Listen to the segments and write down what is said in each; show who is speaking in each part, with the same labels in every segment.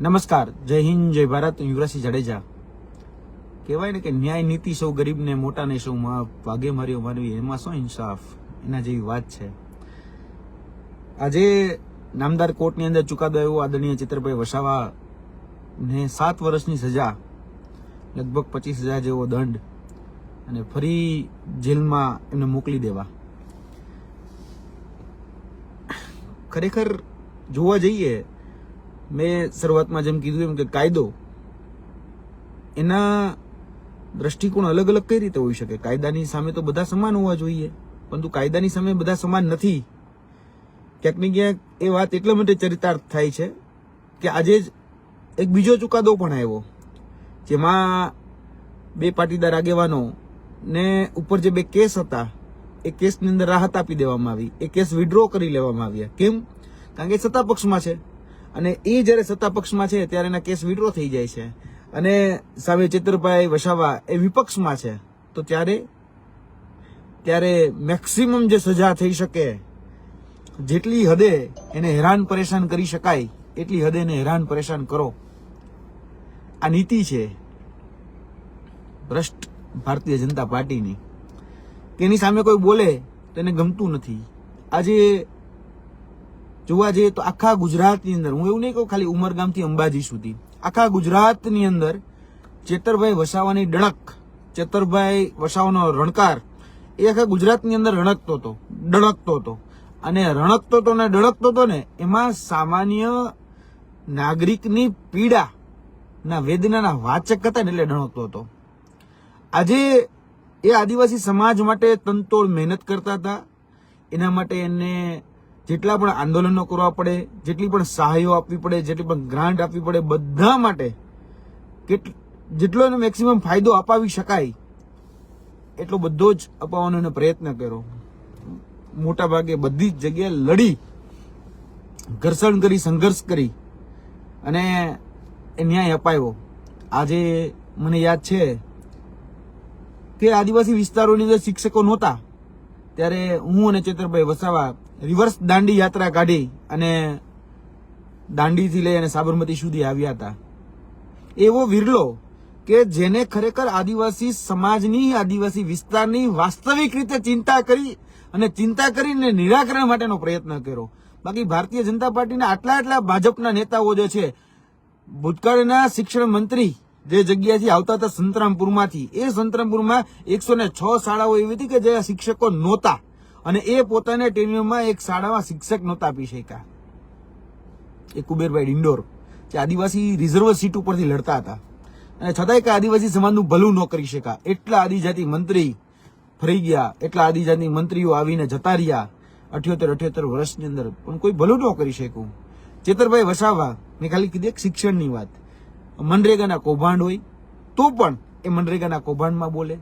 Speaker 1: નમસ્કાર, જય હિન્દ, જય ભારત. યુવરાજસિંહ જાડેજા. કહેવાય ને કે ન્યાય નીતિ સૌ ગરીબને, મોટાને સૌ માફ, ભાગે માર્યો માનવી એમાં શું ઇન્સાફ, એના જેવી વાત છે. આજે નામદાર કોર્ટની અંદર ચુકાદો આવ્યો. આદરણીય ચિત્રભાઈ વસાવા ને 7 વર્ષની સજા, લગભગ 25,000 જેવો દંડ અને ફરી જેલમાં એમને મોકલી દેવા. ખરેખર જોવા જઈએ, મેં શરૂઆતમાં જેમ કીધું એમ કે કાયદો એના દ્રષ્ટિકોણ અલગ અલગ કઈ રીતે હોઈ શકે. કાયદાની સામે તો બધા સમાન હોવા જોઈએ, પરંતુ કાયદાની સામે બધા સમાન નથી. ક્યાંક ને ક્યાંક એ વાત એટલા માટે ચરિતાર્થ થાય છે કે આજે જ એક બીજો ચુકાદો પણ આવ્યો, જેમાં 2 પાટીદાર આગેવાનો ને ઉપર જે 2 કેસ હતા એ કેસની અંદર રાહત આપી દેવામાં આવી. એ કેસ વિડ્રો કરી લેવામાં આવ્યા. કેમ? કારણ કે સત્તા પક્ષમાં છે, અને એ જ્યારે સત્તા પક્ષમાં છે ત્યારે એના કેસ વિડ્રો થઈ જાય છે, અને સામે ચિત્રભાઈ વસાવા એ વિપક્ષમાં છે. તો ત્યારે મેક્સિમમ જે સજા થઈ શકે, જેટલી હદે એને હેરાન પરેશાન કરી શકાય એટલી હદે એને હેરાન પરેશાન કરો. આ નીતિ છે ભ્રષ્ટ ભારતીય જનતા પાર્ટીની, કે એની સામે કોઈ બોલે તો એને ગમતું નથી. આજે જોવા જઈએ તો આખા ગુજરાતની અંદર, હું એવું નહીં કહું ખાલી ઉમરગામથી અંબાજી સુધી, આખા ગુજરાતની અંદર ચેતરભાઈ વસાવાની ડણક, ચેતરભાઈ વસાવાનો રણકાર એ આખા ગુજરાતની અંદર ડણકતો હતો. અને રણકતો હતો ને ડણકતો હતો ને એમાં સામાન્ય નાગરિકની પીડા ના વેદનાના વાચક હતા ને એટલે ડણકતો હતો. આજે એ આદિવાસી સમાજ માટે તનતોડ મહેનત કરતા હતા. એના માટે એને જેટલા પણ આંદોલનો કરવા પડે, જેટલી પણ સહાયો આપવી પડે, જેટલી પણ ગ્રાન્ટ આપવી પડે, બધા માટે જેટલો એને મેક્સિમમ ફાયદો અપાવી શકાય એટલો બધો જ અપાવવાનો એને પ્રયત્ન કર્યો. મોટા ભાગે બધી જ જગ્યાએ લડી, ઘર્ષણ કરી, સંઘર્ષ કરી અને એ ન્યાય અપાયો. આજે મને યાદ છે કે આદિવાસી વિસ્તારોની અંદર શિક્ષકો નહોતા ત્યારે હું અને ચેતરભાઈ વસાવા રિવર્સ દાંડી યાત્રા કાઢી અને દાંડીથી લઈ અને સાબરમતી સુધી આવ્યા હતા. એવો વિરલો કે જેને ખરેખર આદિવાસી સમાજની, આદિવાસી વિસ્તારની વાસ્તવિક રીતે ચિંતા કરીને નિરાકરણ માટેનો પ્રયત્ન કર્યો. બાકી ભારતીય જનતા પાર્ટીના આટલા ભાજપના નેતાઓ જે છે, ભૂતકાળના શિક્ષણ મંત્રી જે જગ્યાથી આવતા હતા સંતરામપુરમાંથી, એ સંતરામપુરમાં 106 શાળાઓ એવી હતી કે જે શિક્ષકો નહોતા, અને એ પોતાના ટેન્યુરમાં એક શાળામાં શિક્ષક નહોતા આપી શક્યા. એ કુબેરભાઈ ડિંડોર જે આદિવાસી રિઝર્વ સીટ ઉપરથી લડતા હતા, અને છતાંય કે આદિવાસી સમાજનું ભલું ન કરી શક્યા. એટલા આદિજાતિ મંત્રી ફરી ગયા, એટલા આદિજાતિ મંત્રીઓ આવીને જતા રહ્યા 78 વર્ષની અંદર, પણ કોઈ ભલું ન કરી શક્યું. ચેતરભાઈ વસાવા, મેં ખાલી કીધી એક શિક્ષણની વાત, મનરેગાના કૌભાંડ હોય તો પણ એ મનરેગાના કૌભાંડમાં બોલે,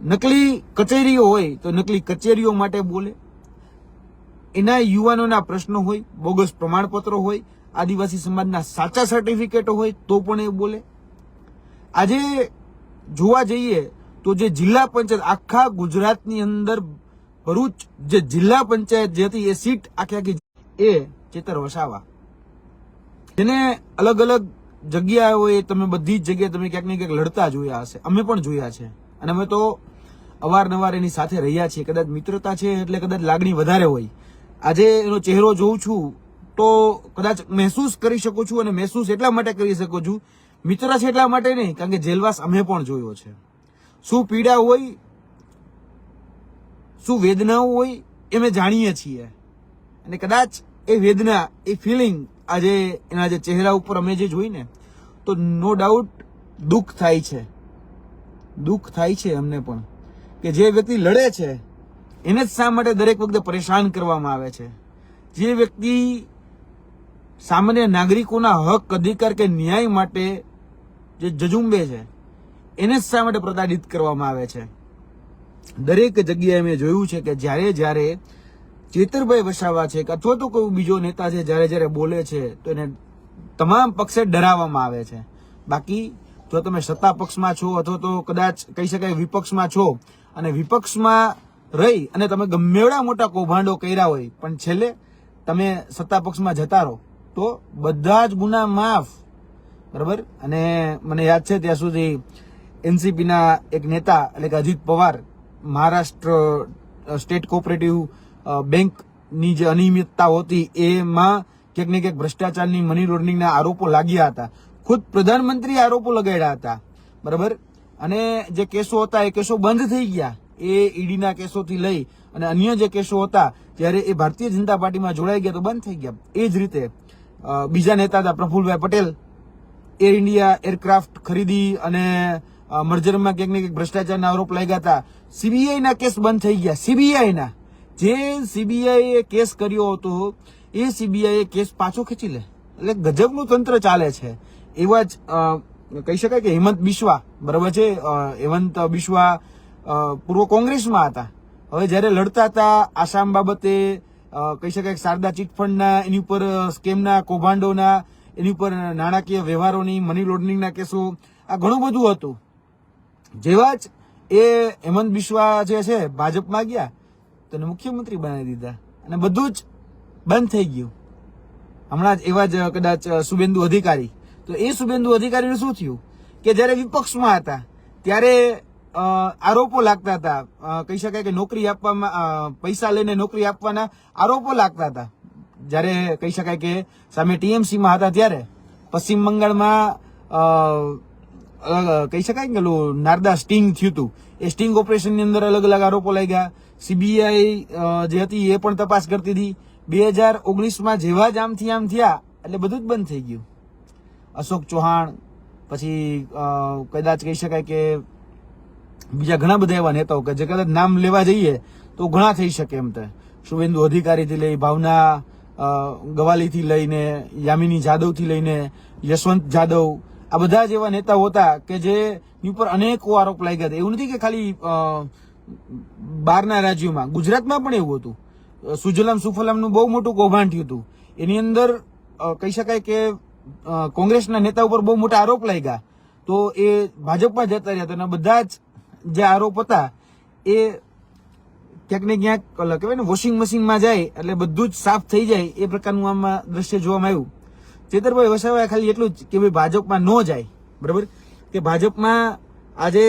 Speaker 1: નકલી કચેરીઓ હોય તો નકલી કચેરીઓ માટે બોલે, એના યુવાનોના પ્રશ્નો હોય, બોગસ પ્રમાણપત્રો હોય, આદિવાસી સમાજના સાચા સર્ટિફિકેટો હોય તો પણ એ બોલે. આજે જોવા જઈએ તો જે જિલ્લા પંચાયત આખા ગુજરાતની અંદર, ભરૂચ જે જિલ્લા પંચાયત જે હતી એ સીટ આખી એ ચેતર વસાવા, જેને અલગ અલગ જગ્યાએ તમે બધી જ જગ્યાએ તમે ક્યાંક ને ક્યાંક લડતા જોયા હશે, અમે પણ જોયા છે, અને અમે તો અવારનવાર એની સાથે રહ્યા છીએ. કદાચ મિત્રતા છે એટલે કદાચ લાગણી વધારે હોય. આજે એનો ચહેરો જોઉં છું તો કદાચ મહેસૂસ કરી શકું છું, અને મહેસૂસ એટલા માટે કરી શકું છું, મિત્ર છે એટલા માટે નહીં, કારણ કે જેલવાસ અમે પણ જોયો છે. શું પીડા હોય, શું વેદનાઓ હોય એ અમે જાણીએ છીએ, અને કદાચ એ વેદના, એ ફિલિંગ આજે એના જે ચહેરા ઉપર અમે જે જોઈ ને, તો નો ડાઉટ દુઃખ થાય છે અમને પણ, કે જે વ્યક્તિ લડે છે એને જ શા માટે દરેક વખતે પરેશાન કરવામાં આવે છે. જે વ્યક્તિ સામાન્ય નાગરિકોના હક, અધિકાર કે ન્યાય માટે જે જજુંબે છે એને જ શા માટે પ્રતાડિત કરવામાં આવે છે. દરેક જગ્યાએ મેં જોયું છે કે જ્યારે ચેતરભાઈ વસાવા છે કે અથવા તો કોઈ બીજો નેતા છે, જ્યારે બોલે છે તો એને તમામ પક્ષે ડરાવવામાં આવે છે. બાકી જો તમે સત્તા પક્ષમાં છો અથવા તો કદાચ કહી શકાય વિપક્ષમાં છો, અને વિપક્ષમાં રહી અને તમે ગમે એવડા મોટા કૌભાંડો કર્યા હોય, પણ છેલ્લે તમે સત્તા પક્ષમાં જતા રહો તો બધા જ ગુના માફ, બરાબર. અને મને યાદ છે ત્યાં સુધી એનસીપીના એક નેતા એટલે કે અજીત પવાર મહારાષ્ટ્ર સ્ટેટ કોઓપરેટિવ બેંકની જે અનિયમિતતા હતી એમાં ક્યાંક ને ક્યાંક ભ્રષ્ટાચારની મની લોન્ડરિંગના આરોપો લાગ્યા હતા. ખુદ પ્રધાનમંત્રીએ આરોપો લગાડ્યા હતા, બરાબર. અને જે કેસો હતા એ કેસો બંધ થઈ ગયા. એ ઈડીના કેસોથી લઈ અને અન્ય જે કેસો હતા ત્યારે એ ભારતીય જનતા પાર્ટીમાં જોડાઈ ગયા તો બંધ થઈ ગયા. એ જ રીતે બીજા નેતા હતા Prafulbhai Patel, air India aircraft ખરીદી અને મર્જરમાં ક્યાંક ને ક્યાંક ભ્રષ્ટાચારના આરોપ લાગ્યા હતા. સીબીઆઈના કેસ બંધ થઈ ગયા. સીબીઆઈના જે સીબીઆઈએ કેસ કર્યો હતો એ સીબીઆઈએ કેસ પાછો ખેંચી લે. એટલે ગજબનું તંત્ર ચાલે છે. એવા જ કહી શકાય કે હેમંત બિસ્વા, બરાબર છે. હેમંત બિસ્વા પૂર્વ કોંગ્રેસમાં હતા. હવે જયારે લડતા હતા આસામ બાબતે, કહી શકાય કે શારદા ચીટફંડના એની ઉપર સ્કેમના કૌભાંડોના એની ઉપર નાણાકીય વ્યવહારોની મની લોન્ડરિંગના કેસો, આ ઘણું બધું હતું. જેવા જ એ હેમંત બિસ્વા જે છે ભાજપમાં ગયા તો એને મુખ્યમંત્રી બનાવી દીધા અને બધું જ બંધ થઈ ગયું. હમણાં જ એવા જ કદાચ શુભેન્દુ અધિકારી, તો એ શુભેન્દુ અધિકારીનું શું થયું કે જયારે વિપક્ષમાં હતા ત્યારે આરોપો લાગતા હતા, કહી શકાય કે નોકરી આપવામાં પૈસા લઈને નોકરી આપવાના આરોપો લાગતા હતા. જયારે કહી શકાય કે સામે ટીએમસીમાં હતા ત્યારે પશ્ચિમ બંગાળમાં કહી શકાય કે નારદા સ્ટિંગ થયું હતું. એ સ્ટિંગ ઓપરેશનની અંદર અલગ અલગ આરોપો લાગ્યા. સીબીઆઈ જે હતી એ પણ તપાસ કરતી હતી. 2019માં જેવા જ આમથી આમ થયા એટલે બધું જ બંધ થઈ ગયું. અશોક ચૌહાણ, પછી કદાચ કહી શકાય કે બીજા ઘણા બધા એવા નેતાઓ કે જે કદાચ નામ લેવા જઈએ તો ઘણા થઈ શકે એમ. તો શુભેન્દુ અધિકારીથી લઈ ભાવના ગવાલીથી લઈને યામિની જાદવથી લઈને યશવંત જાદવ, આ બધા જ એવા નેતાઓ હતા કે જેની ઉપર અનેકો આરોપ લાગ્યા હતા. એવું નથી કે ખાલી બહારના રાજ્યોમાં, ગુજરાતમાં પણ એવું હતું. સુજલામ સુફલામનું બહુ મોટું કૌભાંડ થયું હતું. એની અંદર કહી શકાય કે કોંગ્રેસના નેતા ઉપર બહુ મોટા આરોપ લાગ્યા તો એ ભાજપમાં જતા રહ્યા હતા. બધા જ જે આરોપ હતા એ ક્યાંક ને ક્યાંક કહેવાય ને વોશિંગ મશીનમાં જાય એટલે બધું જ સાફ થઈ જાય એ પ્રકારનું આમાં દ્રશ્ય જોવામાં આવ્યું. ચેતરભાઈ વસાવાએ ખાલી એટલું જ કે ભાઈ ભાજપમાં ન જાય, બરાબર, કે ભાજપમાં આજે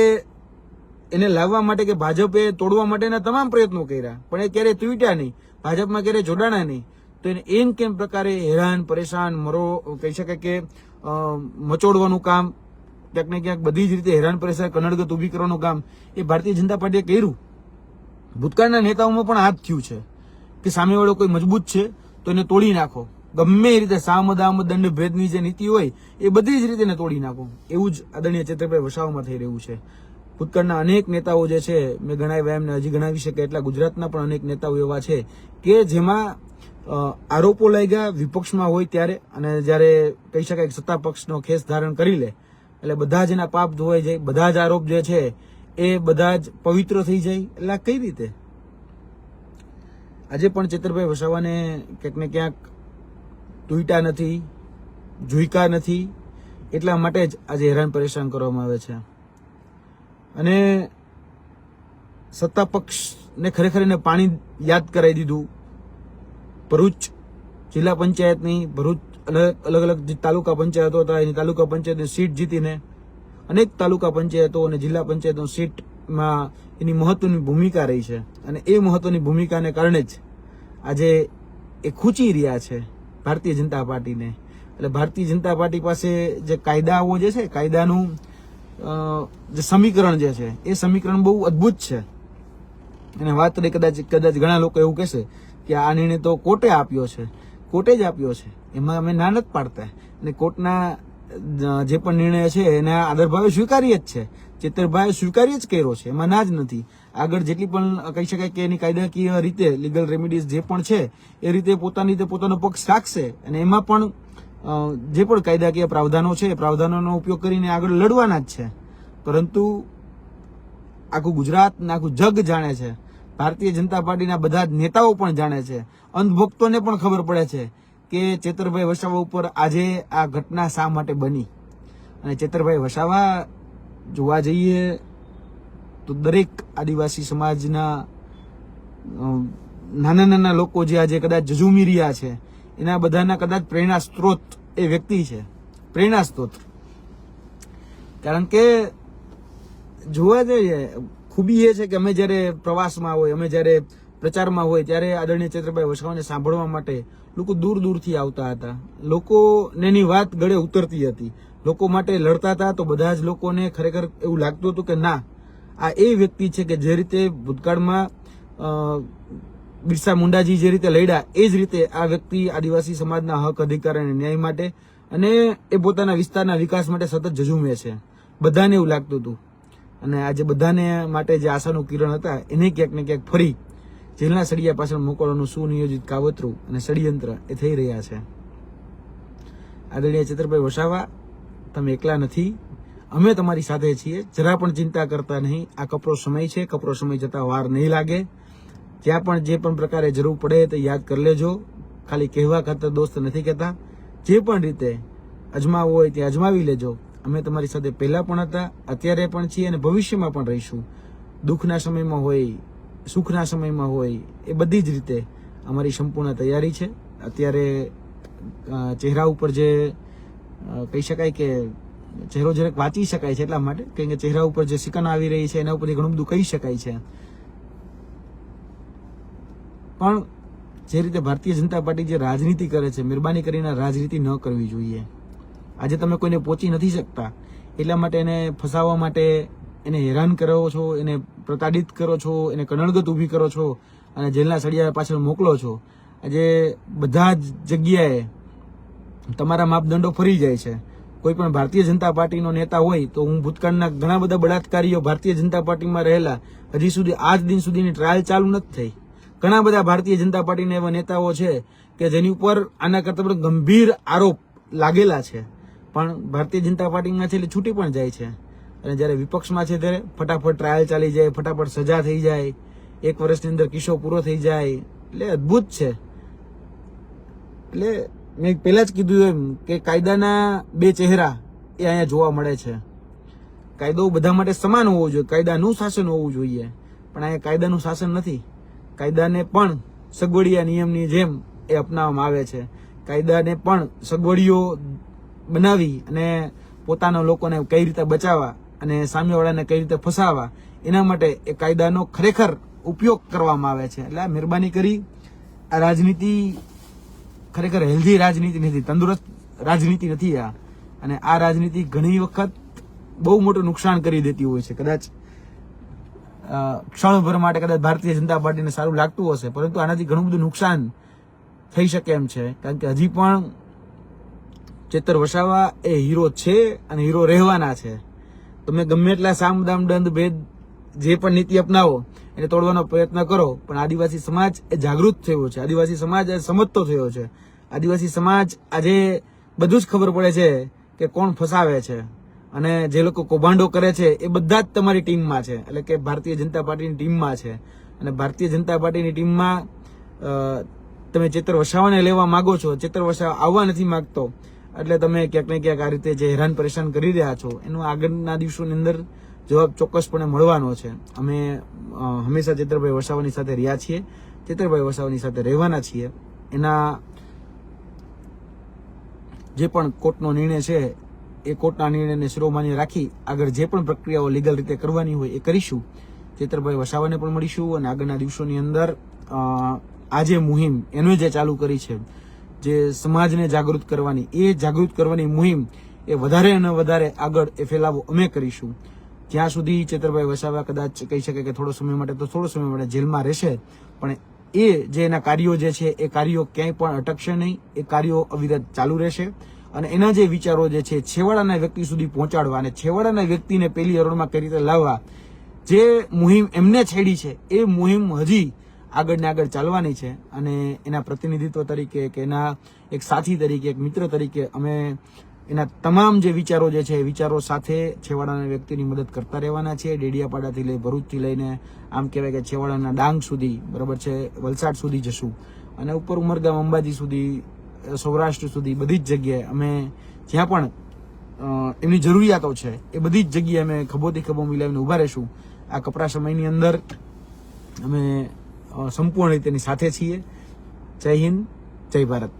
Speaker 1: એને લાવવા માટે કે ભાજપે તોડવા માટેના તમામ પ્રયત્નો કર્યા પણ એ ક્યારેય તૂટ્યા નહીં, ભાજપમાં ક્યારેય જોડાણા નહીં. તો એને એમ કેમ પ્રકારે હેરાન પરેશાન કહી શકાય કે મચોડવાનું કામ, ક્યાંક ને ક્યાંક બધી જ રીતે હેરાન પરેશાન કનડગત ઉભી કરવાનું કામ એ ભારતીય જનતા પાર્ટીએ કર્યું. ભૂતકાળના નેતાઓમાં પણ આ જ થયું છે કે સામેવાળો કોઈ મજબૂત છે તો એને તોડી નાખો. ગમે એ રીતે સામ દામ દંડ ભેદની જે નીતિ હોય એ બધી જ રીતે એને તોડી નાખો. એવું જ આદરણીય ચેતરભાઈ વસાવામાં થઈ રહ્યું છે. ભૂતકાળના અનેક નેતાઓ જે છે મેં ગણાવ્યા એમને હજી ગણાવી શકે એટલા ગુજરાતના પણ અનેક નેતાઓ એવા છે કે જેમાં આરોપો લાગ્યા વિપક્ષમાં હોય ત્યારે, અને જયારે કહી શકાય કે સત્તા પક્ષનો ખેસ ધારણ કરી લે એટલે બધા જ એના પાપ ધોવાઈ જાય, બધા જ આરોપ જે છે એ બધા જ પવિત્ર થઈ જાય. એટલે કઈ રીતે આજે પણ ચેતરભાઈ વસાવાને ક્યાંક ને ક્યાંક તૂટ્યા નથી, ઝૂક્યા નથી, એટલા માટે જ આજે હેરાન પરેશાન કરવામાં આવે છે. અને સત્તા પક્ષને ખરેખર એને પાણી યાદ કરાવી દીધું. ભરૂચ જિલ્લા પંચાયતની, ભરૂચ અલગ અલગ તાલુકા પંચાયતો હતા એની તાલુકા પંચાયતની સીટ જીતીને અનેક તાલુકા પંચાયતો અને જિલ્લા પંચાયતો સીટમાં એની મહત્વની ભૂમિકા રહી છે. અને એ મહત્વની ભૂમિકાને કારણે જ આજે એ ખૂંચી રહ્યા છે ભારતીય જનતા પાર્ટીને. એટલે ભારતીય જનતા પાર્ટી પાસે જે કાયદાઓ જે છે, કાયદાનું જે સમીકરણ જે છે એ સમીકરણ બહુ અદ્ભુત છે. અને વાત કરી કદાચ ઘણા લોકો એવું કહેશે કે આ નિર્ણય તો કોર્ટે આપ્યો છે. કોર્ટે જ આપ્યો છે, એમાં અમે ના નથી પાડતા. અને કોર્ટના જે પણ નિર્ણય છે એના આદરભાવે સ્વીકારીએ જ છે. ચેતરભાઈ સ્વીકારી જ કર્યો છે, એમાં ના જ નથી. આગળ જેટલી પણ કહી શકાય કે એની કાયદાકીય રીતે લીગલ રેમિડીઝ જે પણ છે એ રીતે પોતાની રીતે પોતાનો પક્ષ રાખશે. અને એમાં પણ જે પણ કાયદાકીય પ્રાવધાનો છે એ પ્રાવધાનોનો ઉપયોગ કરીને આગળ લડવાના જ છે. પરંતુ આખું ગુજરાત ને આખું જગ જાણે છે, ભારતીય જનતા પાર્ટીના બધા જ નેતાઓ પણ જાણે છે, અંધભક્તોને પણ ખબર પડે છે કે ચેતરભાઈ વસાવા ઉપર આજે આ ઘટના શા માટે બની. અને ચેતરભાઈ વસાવા જોવા જઈએ તો દરેક આદિવાસી સમાજના નાના નાના લોકો જે આજે કદાચ ઝઝૂમી રહ્યા છે એના બધાના કદાચ પ્રેરણા સ્ત્રોત એ વ્યક્તિ છે, પ્રેરણા સ્ત્રોત. કારણ કે જોવા જઈએ ખૂબી એ છે કે અમે જયારે પ્રવાસમાં હોય, અમે જયારે પ્રચારમાં હોય ત્યારે આદરણીય ચૈત્રભાઈ વસાવાને સાંભળવા માટે લોકો દૂર દૂરથી આવતા હતા. લોકોને એની વાત ગળે ઉતરતી હતી, લોકો માટે લડતા હતા. તો બધા જ લોકોને ખરેખર એવું લાગતું હતું કે ના, આ એ વ્યક્તિ છે કે જે રીતે ભૂતકાળમાં બિરસા મુંડાજી જે રીતે લડ્યા એ જ રીતે આ વ્યક્તિ આદિવાસી સમાજના હક, અધિકાર અને ન્યાય માટે અને એ પોતાના વિસ્તારના વિકાસ માટે સતત ઝઝૂમે છે. બધાને એવું લાગતું હતું. અને આજે બધાને માટે જે આશાનું કિરણ હતા એને ક્યાંક ને ક્યાંક ફરી જેલના સળિયા પાછળ મોકલવાનું સુનિયોજિત કાવતરું અને ષડયંત્ર એ થઈ રહ્યા છે. આદરણીય ચૈત્રભાઈ વસાવા, તમે એકલા નથી, અમે તમારી સાથે છીએ. જરા પણ ચિંતા કરતા નહીં. આ કપરો સમય છે, કપરો સમય જતા વાર નહીં લાગે. જ્યાં પણ જે પણ પ્રકારે જરૂર પડે તો યાદ કરી લેજો. ખાલી કહેવા ખાતર દોસ્ત નથી કહેતા. જે પણ રીતે અજમાવવું હોય તે અજમાવી લેજો. અમે તમારી સાથે પહેલા પણ હતા, અત્યારે પણ છીએ અને ભવિષ્યમાં પણ રહીશું. દુઃખના સમયમાં હોય, સુખના સમયમાં હોય, એ બધી જ રીતે અમારી સંપૂર્ણ તૈયારી છે. અત્યારે ચહેરા ઉપર જે કહી શકાય કે ચહેરો જરાક વાંચી શકાય છે એટલા માટે, કારણ કે ચહેરા ઉપર જે સિકન આવી રહી છે એના ઉપરથી ઘણું બધું કહી શકાય છે. પણ જે રીતે ભારતીય જનતા પાર્ટી જે રાજનીતિ કરે છે, મહેરબાની કરીને રાજનીતિ ન કરવી જોઈએ. આજે તમે કોઈને પહોંચી નથી શકતા એટલા માટે એને ફસાવવા માટે એને હેરાન કરો છો, એને પ્રતાડિત કરો છો, એને કણણગત ઊભી કરો છો અને જેલના સળિયા પાછળ મોકલો છો. આજે બધા જ જગ્યાએ તમારા માપદંડો ફરી જાય છે. કોઈ પણ ભારતીય જનતા પાર્ટીનો નેતા હોય તો હું ભૂતકાળના ઘણા બધા બળાત્કારીઓ ભારતીય જનતા પાર્ટીમાં રહેલા હજી સુધી આજ દિન સુધીની ટ્રાયલ ચાલુ નથી થઈ. ઘણા બધા ભારતીય જનતા પાર્ટીના એવા નેતાઓ છે કે જેની ઉપર આના કરતા પણ ગંભીર આરોપ લાગેલા છે, પણ ભારતીય જનતા પાર્ટીમાં છે એટલે છૂટી પણ જાય છે. અને જ્યારે વિપક્ષમાં છે ત્યારે ફટાફટ ટ્રાયલ ચાલી જાય, ફટાફટ સજા થઈ જાય, 1 વર્ષની અંદર કિસ્સો પૂરો થઈ જાય. એટલે અદ્ભુત છે. એટલે મેં પહેલા જ કીધું એમ કે કાયદાના 2 ચહેરા એ અહીંયા જોવા મળે છે. કાયદો બધા માટે સમાન હોવો જોઈએ, કાયદાનું શાસન હોવું જોઈએ, પણ અહીંયા કાયદાનું શાસન નથી. કાયદાને પણ સગવડિયા નિયમની જેમ એ અપનાવવામાં આવે છે. કાયદાને પણ સગવડીઓ બનાવી અને પોતાના લોકોને કઈ રીતે બચાવવા અને સામેવાળાને કઈ રીતે ફસાવવા એના માટે એ કાયદાનો ખરેખર ઉપયોગ કરવામાં આવે છે. એટલે મહેરબાની કરી આ રાજનીતિ ખરેખર હેલ્ધી રાજનીતિ નથી, તંદુરસ્ત રાજનીતિ નથી આ. અને આ રાજનીતિ ઘણી વખત બહુ મોટું નુકસાન કરી દેતી હોય છે. કદાચ ક્ષણભર માટે કદાચ ભારતીય જનતા પાર્ટીને સારું લાગતું હશે, પરંતુ આનાથી ઘણું બધું નુકસાન થઈ શકે એમ છે. કારણ કે હજી પણ ચેતર વસાવા એ હીરો છે અને હીરો રહેવાના છે. તમે ગમે એટલા સામ દામ દંડ ભેદ જે પણ નીતિ અપનાવો એને તોડવાનો પ્રયત્ન કરો, પણ આદિવાસી સમાજ એ જાગૃત થયો છે, આદિવાસી સમાજ સમજતો થયો છે. આદિવાસી સમાજ આજે બધું જ ખબર પડે છે કે કોણ ફસાવે છે અને જે લોકો કૌભાંડો કરે છે એ બધા જ તમારી ટીમમાં છે, એટલે કે ભારતીય જનતા પાર્ટીની ટીમમાં છે. અને ભારતીય જનતા પાર્ટીની ટીમમાં તમે ચેતર વસાવાને લેવા માંગો છો, ચેતર વસાવા આવવા નથી માંગતો, એટલે તમે ક્યાંક ને ક્યાંક આ રીતે જે હેરાન પરેશાન કરી રહ્યા છો એનો આગળના દિવસોની અંદર જવાબ ચોક્કસપણે મળવાનો છે. અમે હંમેશા ચેતરભાઈ વસાવાની સાથે રહ્યા છીએ, ચેતરભાઈ વસાવાની સાથે રહેવાના છીએ. એના જે પણ કોર્ટનો નિર્ણય છે એ કોર્ટના નિર્ણયને શિરોમાન્ય રાખી આગળ જે પણ પ્રક્રિયાઓ લીગલ રીતે કરવાની હોય એ કરીશું. ચેતરભાઈ વસાવાને પણ મળીશું અને આગળના દિવસોની અંદર આ જે મુહિમ એનો જે ચાલુ કરી છે, જે સમાજને જાગૃત કરવાની, એ જાગૃત કરવાની મુહિમ એ વધારે અને વધારે આગળ એ ફેલાવો અમે કરીશું. જ્યાં સુધી ચેતરભાઈ વસાવા કદાચ કહી શકે કે થોડો સમય માટે તો થોડો સમય માટે જેલમાં રહેશે, પણ એ જે એના કાર્યો જે છે એ કાર્યો ક્યાંય પણ અટકશે નહીં. એ કાર્યો અવિરત ચાલુ રહેશે અને એના જે વિચારો જે છે છેવાડાના વ્યક્તિ સુધી પહોંચાડવા અને છેવાડાના વ્યક્તિને પહેલી હરોળમાં કઈ રીતે લાવવા, જે મુહિમ એમને છેડી છે એ મુહિમ હજી આગળ ને આગળ ચાલવાની છે. અને એના પ્રતિનિધિત્વ તરીકે કે એના એક સાથી તરીકે, એક મિત્ર તરીકે અમે એના તમામ જે વિચારો જે છે એ વિચારો સાથે છેવાડાના વ્યક્તિની મદદ કરતા રહેવાના છે. ડેડિયાપાડાથી લઈ ભરૂચથી લઈને આમ કહેવાય કે છેવાડાના ડાંગ સુધી, બરાબર છે, વલસાડ સુધી જશું અને ઉપર ઉમરગામ અંબાજી સુધી, સૌરાષ્ટ્ર સુધી બધી જ જગ્યાએ અમે જ્યાં પણ એમની જરૂરિયાતો છે એ બધી જ જગ્યાએ અમે ખભોથી ખભો મિલાવીને ઊભા રહીશું. આ કપરા સમયની અંદર અમે સંપૂર્ણ રીતે એની સાથે છીએ. જય હિન્દ, જય ભારત.